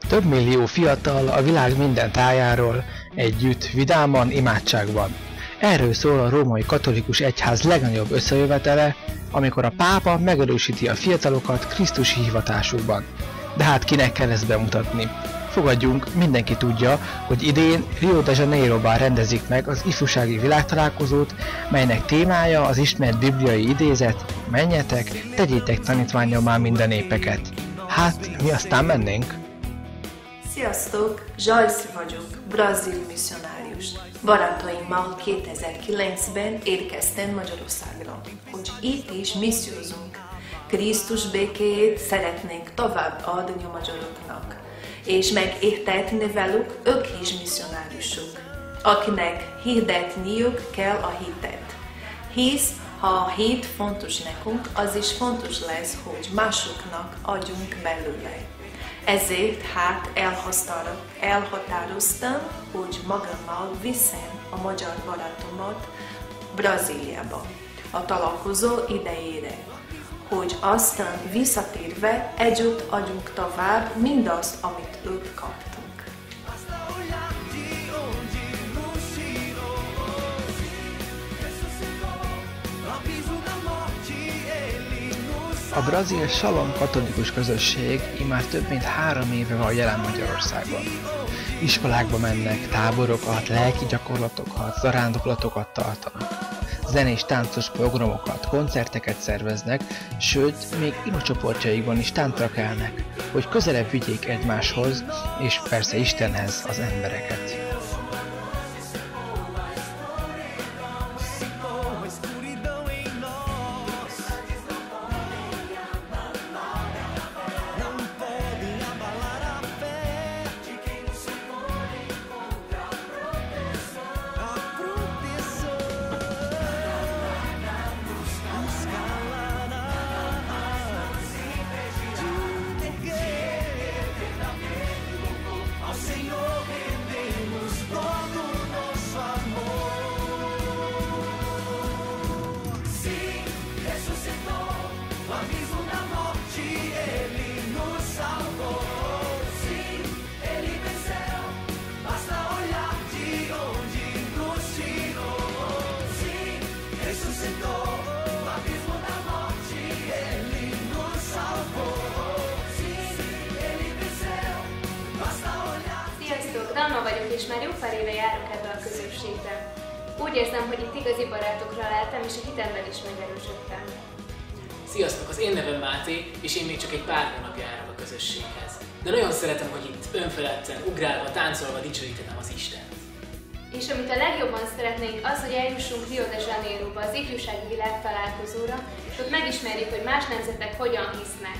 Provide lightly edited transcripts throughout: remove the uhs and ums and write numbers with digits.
Több millió fiatal a világ minden tájáról együtt, vidáman, imádságban. Erről szól a római katolikus egyház legnagyobb összejövetele, amikor a pápa megerősíti a fiatalokat Krisztusi hivatásukban. De hát kinek kell ezt bemutatni? Fogadjunk, mindenki tudja, hogy idén Rio de Janeiroban rendezik meg az ifjúsági világtalálkozót, melynek témája az ismert bibliai idézet: menjetek, tegyétek tanítvánnyá minden népeket. Hát, mi aztán mennénk? Sziasztok! Joyce vagyok, brazil misszionárius. Barátaimmal 2009-ben érkeztem Magyarországra, hogy itt is missziózunk. Krisztus békéjét szeretnénk tovább adni a magyaroknak, és megértetni velük, ők is misszionáriusok, akinek hirdetniük kell a hitet. Hisz, ha a hit fontos nekünk, az is fontos lesz, hogy másoknak adjunk belőle. Ezért hát elhatároztam, hogy magammal viszem a magyar barátomat Brazíliába a találkozó idejére, hogy aztán visszatérve együtt adjunk tovább mindazt, amit ők kaptunk. A brazil Shalom katolikus közösség immár több mint 3 éve van jelen Magyarországon. Iskolákba mennek, táborokat, lelki gyakorlatokat, zarándoklatokat tartanak. Zenés, táncos programokat, koncerteket szerveznek, sőt, még imacsoportjaikban is táncra kelnek, hogy közelebb vigyék egymáshoz, és persze Istenhez az embereket. Dalma vagyok, és már jó pár éve járok ebbe a közösségbe. Úgy érzem, hogy itt igazi barátokra leltem, és a hitemben is megerősödtem. Sziasztok, az én nevem Máté, és én még csak egy pár hónapja járok a közösséghez. De nagyon szeretem, hogy itt önfeledten, ugrálva, táncolva dicsőítenem az Istent. És amit a legjobban szeretnénk, az, hogy eljussunk Rio de Janeiroba, az ifjúsági világtalálkozóra, és ott megismerjük, hogy más nemzetek hogyan hisznek.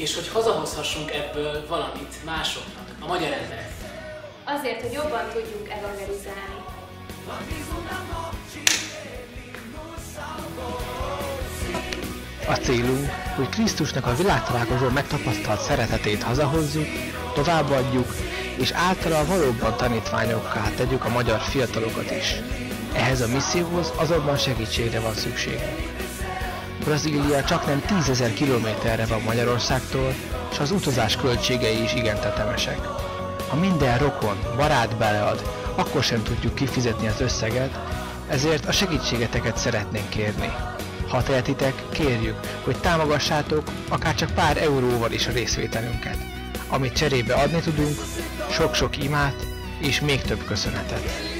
És hogy hazahozhassunk ebből valamit másoknak, a magyar embereknek. Azért, hogy jobban tudjunk evangelizálni. A célunk, hogy Krisztusnak a világtalálkozón megtapasztalt szeretetét hazahozzuk, továbbadjuk, és általa valóban tanítványokká tegyük a magyar fiatalokat is. Ehhez a misszióhoz azonban segítségre van szükségünk. Brazília csaknem 10 000 kilométerre van Magyarországtól, és az utazás költségei is igen tetemesek. Ha minden rokon, barát belead, akkor sem tudjuk kifizetni az összeget, ezért a segítségeteket szeretnénk kérni. Ha tehetitek, kérjük, hogy támogassátok akár csak pár euróval is a részvételünket. Amit cserébe adni tudunk, sok-sok imát és még több köszönetet.